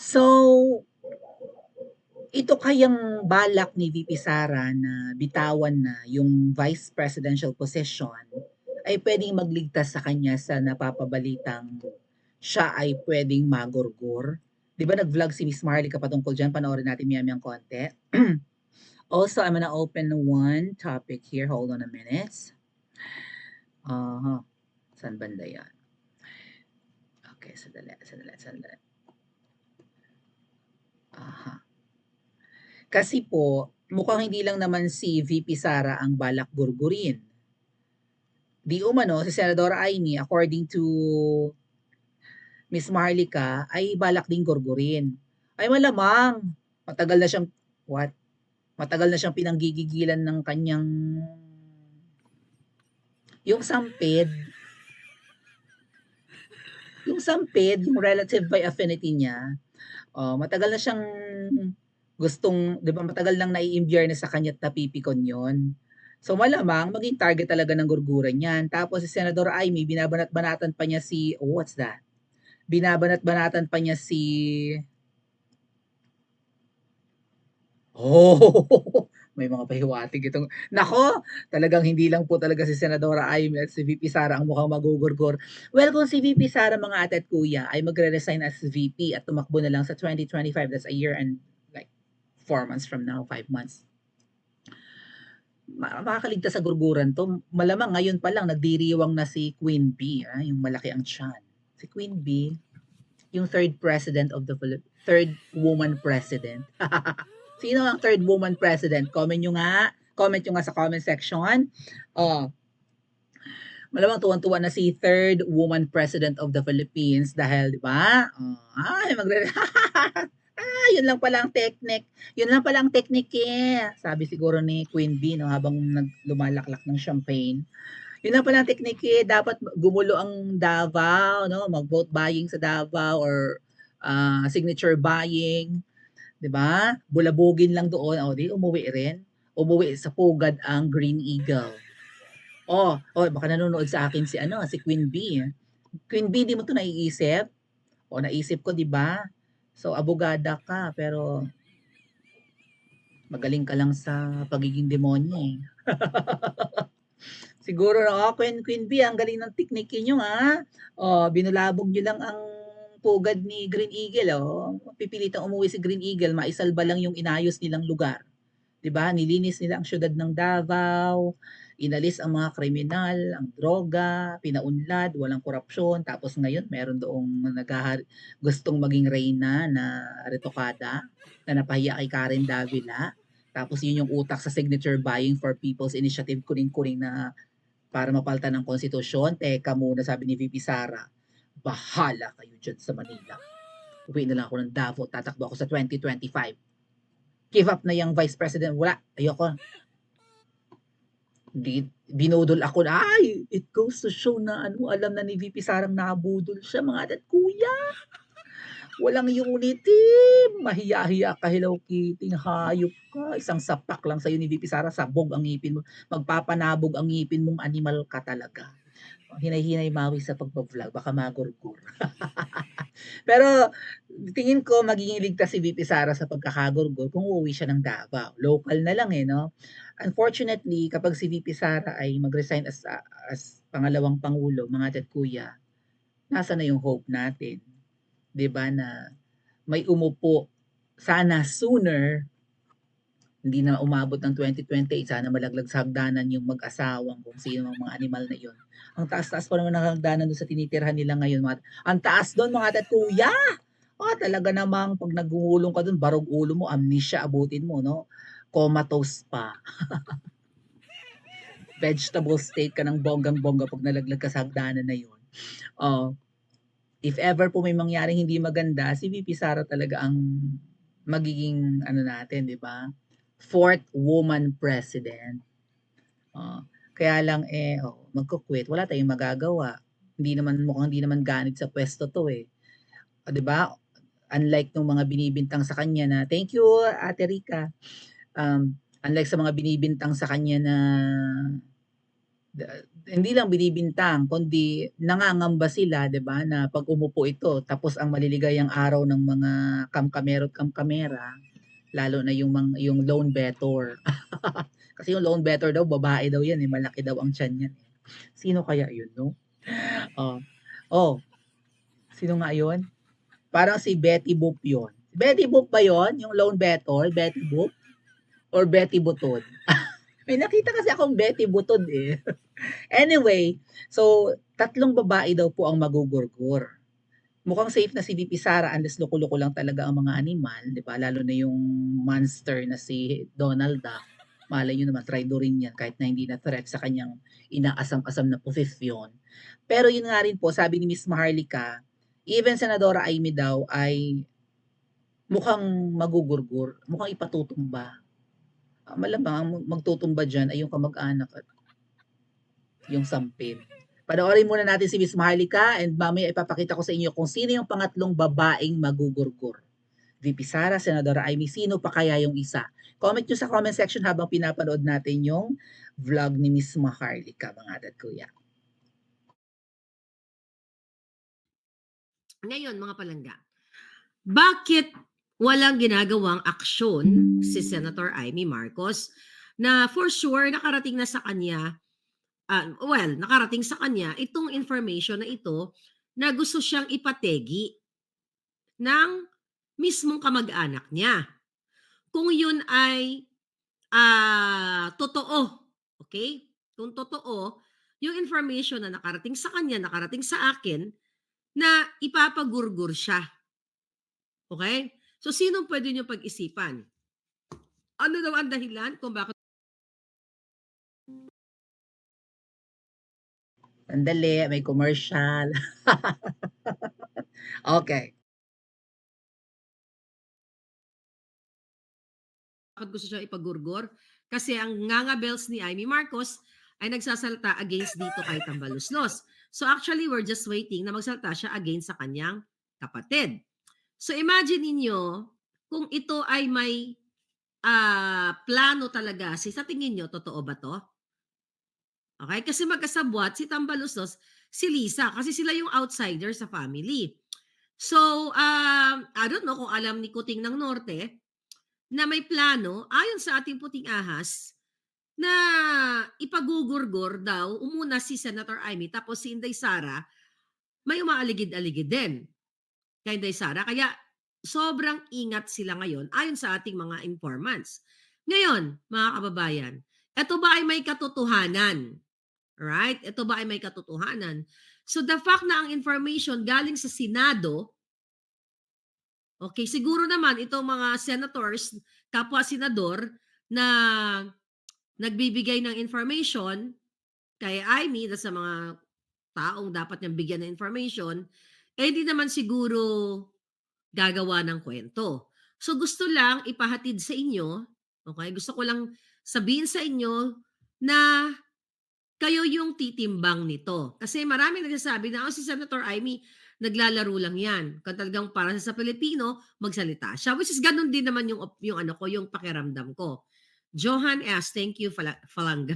So, ito kayang balak ni VP Sara na bitawan na yung vice presidential position ay pwedeng magligtas sa kanya sa napapabalitang siya ay pwedeng magurgur. 'Di ba nag-vlog si Miss Marlica patungkol diyan, panoorin natin maya-mayang konti. Also, I'm gonna open one topic here. Hold on a minute. Saan banda yan? Okay, sandali. Aha. Kasi po, mukhang hindi lang naman si VP Sara ang balak gurgurin. Di umano, si Senadora Amy, according to Miss Marlica, ay balak ding gurgurin. Ay malamang, matagal na siyang, what? Matagal na siyang pinanggigigilan ng kanyang, yung sampid, yung relative by affinity niya, matagal na siyang gustong, di ba matagal nang nai-imbyer sa kanya't napipikon yon. So malamang maging target talaga ng gurguran yan. Tapos si Senador Amy, binabanat-banatan pa niya si, oh, what's that? Binabanat-banatan pa niya si, oh, may mga pahiwatig itong, nako, talagang hindi lang po talaga si Senadora Amy at si VP Sara ang mukhang magugurgur. Well, kung si VP Sara mga ate at kuya ay magre-resign as VP at tumakbo na lang sa 2025, that's a year and like 4 months from now, 5 months. Makakaligtas sa gurguran to. Malamang ngayon pa lang nagdiriwang na si Queen B, yung malaki ang tiyan. Si Queen B, yung third woman president. Sino ang third woman president? Comment nyo nga sa comment section. Malamang tuwan-tuwa na si third woman president of the Philippines dahil, di ba? Yun lang pala ang technique. Yun lang pala ang technique eh. Sabi siguro ni Queen B, no, habang lumalaklak ng champagne. Yun lang pala ang technique eh. Dapat gumulo ang Davao, no? Mag-vote buying sa Davao or signature buying. 'Di ba? Bulabugin lang doon. O, di umuwi rin. Umuwi sa pugad ang Green Eagle. Baka nanonood sa akin si Queen B. Queen B, di mo 'to naiisip? Naisip ko, 'di ba? So, abogada ka, pero magaling ka lang sa pagiging demonyo eh. Siguro na, Queen B, ang galing ng teknike nyo ha. Binulabog nyo lang ang pugad ni Green Eagle. Pipilitang umuwi si Green Eagle, maisalba lang yung inayos nilang lugar. 'Di ba? Nilinis nila ang syudad ng Davao, inalis ang mga kriminal, ang droga, pinaunlad, walang korupsyon. Tapos ngayon, meron doong gustong maging reyna na retokada na napahiya kay Karen Davila. Tapos yun yung utak sa signature buying for People's Initiative, kuning-kuning na para mapalta ng konstitusyon. Teka muna, sabi ni VP Sara, bahala kayo dyan sa Manila. Uwi na lang ako ng Davao, tatakbo ako sa 2025. Give up na yung vice president. Wala, ayoko. Binudol ako na, it goes to show na alam na ni VP Sarang nabudol siya, mga adat kuya. Walang unity. Mahiya-hiya ka, Hello Kitty. Hayop ka. Isang sapak lang sa'yo ni VP Sara, sabog ang ngipin mo. Magpapanabog ang ngipin mong animal ka talaga. Hinay-hinay mawi sa pagbablog. Baka magurgur. Pero tingin ko magiging ligtas si VP Sara sa pagkakagurgur kung uuwi siya ng Davao. Local na lang eh, no? Unfortunately, kapag si VP Sara ay mag-resign as pangalawang pangulo, mga tet kuya, nasa na yung hope natin? 'Di ba na may umupo sana sooner, hindi na umabot ng 2028, sana malaglag sa hagdanan yung mag-asawang kung sino ang mga animal na yon. Ang taas-taas pa naman ng hagdanan doon sa tinitirhan nila ngayon. Ang taas doon mga tat kuya. Talaga namang pag nagugulong ka doon, barog ulo mo, amnesia abutin mo, no? Comatose pa. Vegetable state ka ng bonggang-bongga pag nalaglag ka sa hagdanan na yun. If ever po may mangyaring hindi maganda, si VP Sara talaga ang magiging natin, 'di ba? Fourth woman president. Kaya lang magko-quit, wala tayong magagawa. Mukhang hindi naman ganit sa pwesto 'to eh. 'Di ba? Unlike nung mga binibintang sa kanya na, thank you Ate Rica. Unlike sa mga binibintang sa kanya na Hindi lang binibintang kundi nangangamba sila 'di ba, na 'pag umupo ito tapos ang maliligayang araw ng mga kamkamero't kamkamera, lalo na yung lone better. Kasi yung lone better daw babae daw 'yan, eh, malaki daw ang tiyan niyan, eh. Sino kaya 'yun 'no? Oh, oh, sino nga 'yun? Parang si Betty Boop 'yun. Betty Boop ba 'yun, yung lone better, Betty Boop or Betty Butod? May nakita kasi akong Betty Butod, eh. Anyway, so tatlong babae daw po ang magugurgur. Mukhang safe na si VP Sara unless loko-loko lang talaga ang mga animal, 'di ba? Lalo na yung monster na si Donald Duck. Malay niyo naman traidorin 'yan kahit na hindi na threat sa kanyang inaasam-asam na posisyon. Pero yun nga rin po, sabi ni Miss Maharlika, even Senadora Amy daw ay mukhang magugurgur, mukhang ipatutumba. Malamang magtutumba diyan ay yung kamag-anak at yung sampid. Panoorin muna natin si Miss Maharlika and mamaya ipapakita ko sa inyo kung sino yung pangatlong babaeng magugurgur. VP Sara, Senadora Amy, sino pa kaya yung isa? Comment nyo sa comment section habang pinapanood natin yung vlog ni Miss Maharlika, mga dad kuya. Ngayon, mga palangga, bakit walang ginagawang aksyon si Senator Amy Marcos na for sure nakarating na sa kanya, nakarating sa kanya itong information na ito na gusto siyang ipategi ng mismong kamag-anak niya. Kung yun ay totoo, okay? Kung totoo, yung information na nakarating sa kanya, nakarating sa akin, na ipapagurgur siya. Okay? So, sino pwede nyo pag-isipan? Ano daw ang dahilan kung bakit Sandali, may commercial. Okay. gusto siya ipagurgor? Kasi ang Nganga Bells ni Amy Marcos ay nagsasalta against dito kay Tambaluslos. So actually, we're just waiting na magsalta siya against sa kanyang kapatid. So imagine ninyo kung ito ay may plano talaga. Sa tingin nyo, totoo ba to? Okay? Kasi magkasabwat si Tambaluslos, si Lisa. Kasi sila yung outsider sa family. So, I don't know kung alam ni Kuting ng Norte na may plano, ayon sa ating puting ahas, na ipagugurgor daw, umuna si Senator Amy, tapos si Inday Sara, may umaaligid-aligid din kay Inday Sara. Kaya sobrang ingat sila ngayon ayon sa ating mga informants. Ngayon, mga kababayan, ito ba ay may katotohanan? Right? Ito ba ay may katotohanan? So the fact na ang information galing sa Senado, okay, siguro naman itong mga senators, kapwa senador na nagbibigay ng information kay Amy sa mga taong dapat niyang bigyan ng information, eh hindi naman siguro gagawa ng kwento. So gusto lang ipahatid sa inyo, okay? Gusto ko lang sabihin sa inyo na kayo yung titimbang nito. Kasi maraming nagsasabi na, si Senator Amy, naglalaro lang yan. Kung talagang para sa Pilipino, magsalita siya. Which is ganun din naman yung ano ko, yung pakiramdam ko. Johan S., thank you, Falanga.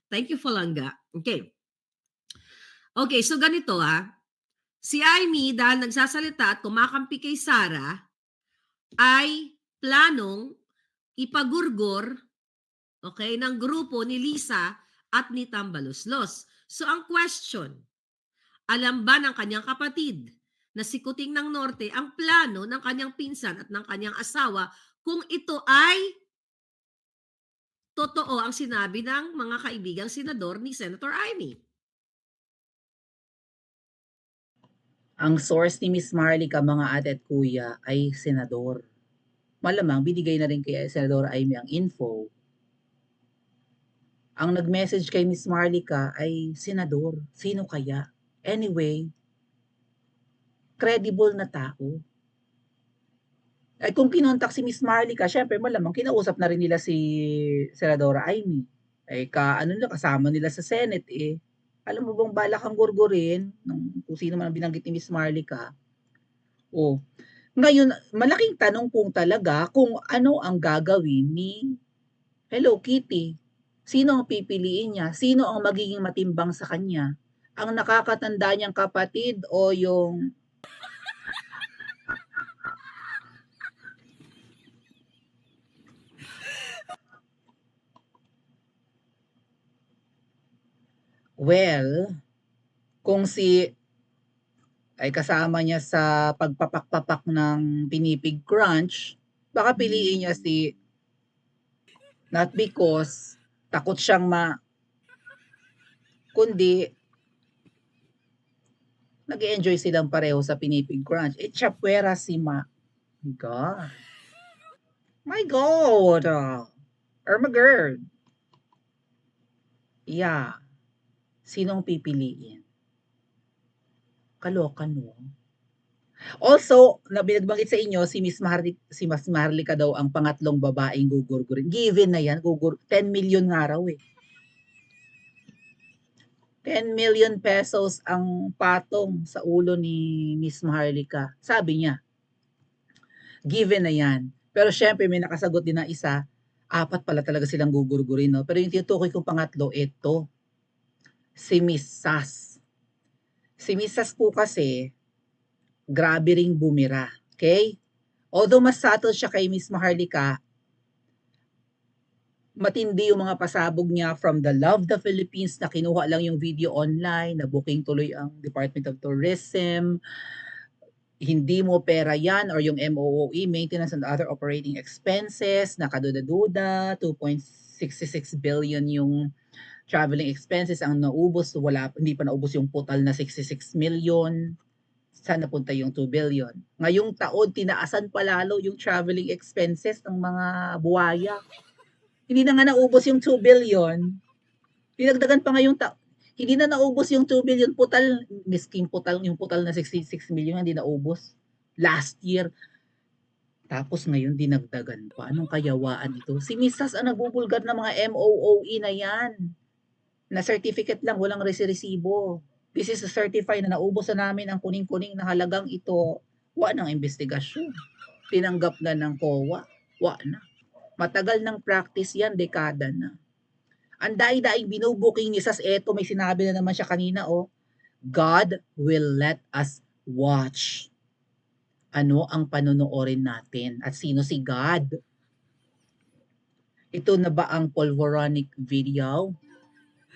Thank you, Falanga. Okay. Okay, so ganito Si Amy, dahil nagsasalita at kumakampi kay Sara, ay planong ipagurgor, okay, ng grupo ni Lisa at ni Tambaluslos. So ang question, alam ba ng kanyang kapatid na si Kuting ng Norte ang plano ng kanyang pinsan at ng kanyang asawa kung ito ay totoo ang sinabi ng mga kaibigang senador ni Senator Amy? Ang source ni Miss Maharlika, mga ate at kuya, ay senador. Malamang binigay na rin kay Senadora Amy ang info. Ang nag-message kay Miss Maharlika ay senador. Sino kaya? Anyway, credible na tao. Ay kung kinontak si Miss Maharlika, syempre malamang kinausap na rin nila si Senadora Amy. Ano nila, kasama nila sa Senate eh. Alam mo bang balak ang gurgurin ng kung sino man ang binanggit ni Miss Maharlika? Oh, ngayon malaking tanong kung talaga kung ano ang gagawin ni Hello Kitty Sino ang pipiliin niya? Sino ang magiging matimbang sa kanya? Ang nakakatanda niyang kapatid o yung well, kung si ay kasama niya sa pagpapak-papak ng Pinipig Crunch, baka piliin niya si not because takot siyang kundi nag-e-enjoy silang pareho sa Pinipig Crunch. Eh, Chapwera si My God. My God! Ermagerd. Yeah. Sinong pipiliin? Kaloka, no? Also, na binagbanggit sa inyo, si Miss Maharlika daw ang pangatlong babaeng gugurgurin. Given na yan, 10 million nga raw eh. 10 million pesos ang patong sa ulo ni Miss Maharlika. Sabi niya, given na yan. Pero syempre may nakasagot din na isa, apat pala talaga silang gugurgurin. No? Pero yung tinutukoy kong pangatlo, ito, si Miss Sas. Si Miss Sas po kasi, grabe ring bumira. Okay? Although mas subtle siya kay Miss Maharlika, matindi yung mga pasabog niya from the Love the Philippines na kinuha lang yung video online, na booking tuloy ang Department of Tourism, hindi mo pera yan or yung MOOE, Maintenance and Other Operating Expenses, nakaduda-duda, 2.66 billion yung traveling expenses ang naubos, hindi pa naubos yung total na 66 million. Saan napunta yung 2 billion? Ngayong taon, tinaasan pa lalo yung traveling expenses ng mga buwaya. Hindi na nga naubos yung 2 billion. Dinagdagan pa ngayong hindi na naubos yung 2 billion putal, misking putal, yung putal na 66 million hindi naubos last year. Tapos ngayon dinagdagan pa. Anong kayawaan ito? Si Mrs. ang nagbubulgar ng mga MOOE na yan. Na certificate lang, walang resibo. This is a certified na naubos na namin ang kuning-kuning na halagang ito. Wala ng investigasyon. Tinanggap na ng COA. Wala na. Matagal ng practice yan, dekada na. Ang daing-daing binubuking ni Sas, eto may sinabi na naman siya kanina, oh. God will let us watch. Ano ang panonoorin natin? At sino si God? Ito na ba ang Polvoronic video?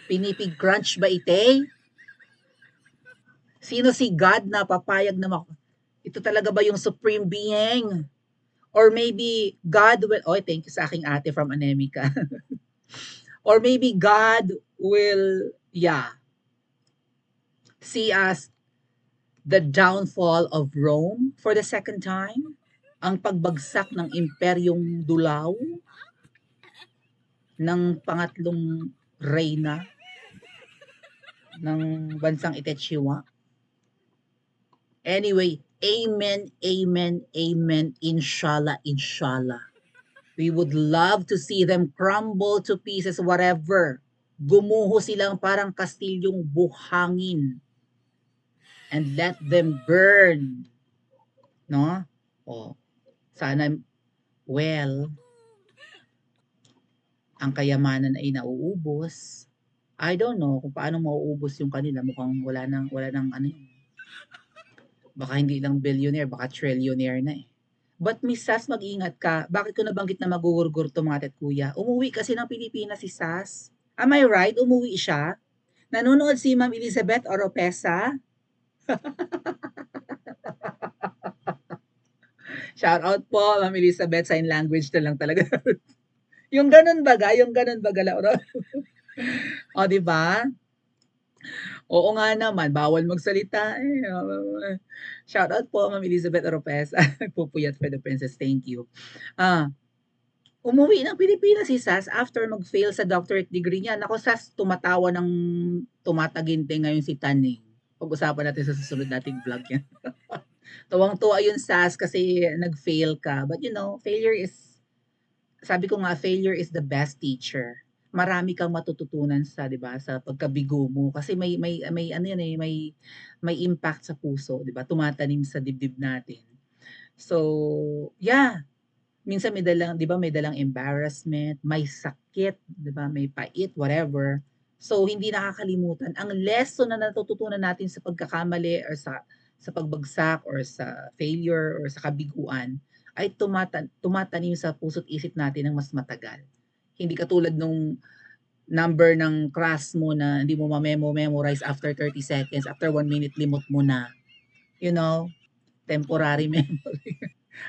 Pinipig crunch ba ite? Sino si God na papayag na ito talaga ba yung supreme being? Or maybe God will, oh, thank you sa aking ate from Anemica. Or maybe God will, see us the downfall of Rome for the second time, ang pagbagsak ng imperyong Dulaw, ng pangatlong reyna ng bansang Itetchiwa. Anyway, amen, amen, amen, inshallah, inshallah. We would love to see them crumble to pieces, whatever. Gumuho silang parang kastilyong buhangin. And let them burn. No? Oh, sana, well, ang kayamanan ay nauubos. I don't know kung paano mauubos yung kanila. Mukhang wala nang ano yun. Baka hindi lang billionaire, baka trillionaire na eh. But Miss Sas, mag-ingat ka. Bakit ko nabanggit na magugurgur to mga tet kuya? Umuwi kasi ng Pilipinas si Sas. Am I right? Umuwi siya? Nanonood si Ma'am Elizabeth Oropesa? Shout out po, Ma'am Elizabeth. Sign language na lang talaga. Yung ganun baga, Laura. O, di ba? Oo nga naman, bawal magsalita. Shout out po, Ma'am Elizabeth Oropesa. Pupuyat for the princess. Thank you. Umuwi ng Pilipinas si Sas after mag-fail sa doctorate degree niya. Nako, Sas, tumatawa ng tumataginte ngayon si Taning. Pag-usapan natin sa susunod nating vlog yan. Tuwang-tuwa yun, Sas, kasi nag-fail ka. But sabi ko nga, failure is the best teacher. Marami kang matututunan sa, 'di ba, sa pagkabigo mo kasi may ano yan eh, may impact sa puso, 'di ba? Tumatanim sa dibdib natin. So, yeah. Minsan may dalang 'di ba may dalang embarrassment, may sakit, 'di ba, may pait, whatever. So, hindi nakakalimutan ang lesson na natututunan natin sa pagkakamali or sa pagbagsak or sa failure or sa kabiguan ay tumatanim sa puso't isip natin ng mas matagal. Hindi katulad nung number ng crush mo na hindi mo memorize after 30 seconds, after 1 minute limot mo na, you know, temporary memory.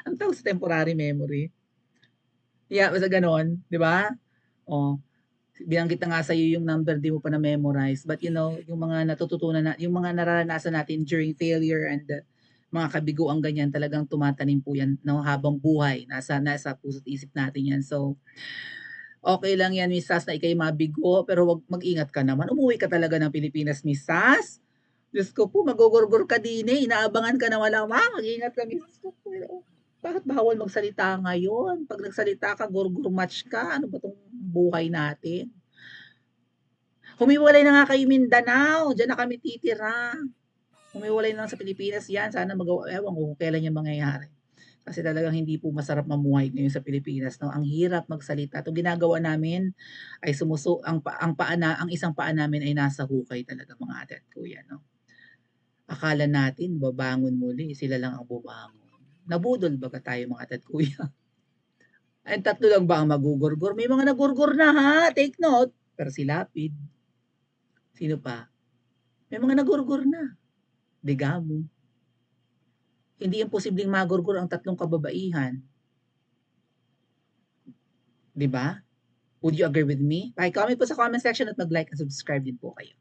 Anong tawag sa temporary memory? Yeah, basta gano'n, 'di ba? Oh, binanggit na nga sa'yo yung number di mo pa na-memorize, but yung mga natututunan yung mga nararanasan natin during failure and mga kabiguang ganyan talagang tumatanim po yan 'no, habang buhay nasa puso't isip natin yan. So, okey lang yan Miss Sas na ika'y mabigo, pero wag mag-ingat ka naman. Umuwi ka talaga ng Pilipinas Miss Sas. Diyos ko po magugurgur ka din eh, inaabangan ka na malamang. Mag-ingat ka Miss Sas. Bakit bawal magsalita ngayon? 'Pag nagsalita ka gurgur match ka, ano ba 'tong buhay natin? Humiwalay na nga kayo Mindanao, diyan na kami titira. Humiwalay na lang sa Pilipinas 'yan, sana ewan ko kung kailan 'yan mangyayari. Kasi talagang hindi po masarap mamuhay ngayon sa Pilipinas 'no, ang hirap magsalita. 'Tong ginagawa namin ay ang isang paa namin ay nasa hukay talaga mga ate at kuya 'no. Akala natin babangon muli, sila lang ang bumangon. Nabudol baga tayo mga ate at kuya? Ay tatlo lang ba ang magugurgur? May mga nagurgur na ha, take note. Pero si Lapid, sino pa? May mga nagurgur na, Digamo. Hindi imposibleng magurgur ang tatlong kababaihan, 'di ba? Would you agree with me? Paki-comment po sa comment section at mag-like and subscribe din po kayo.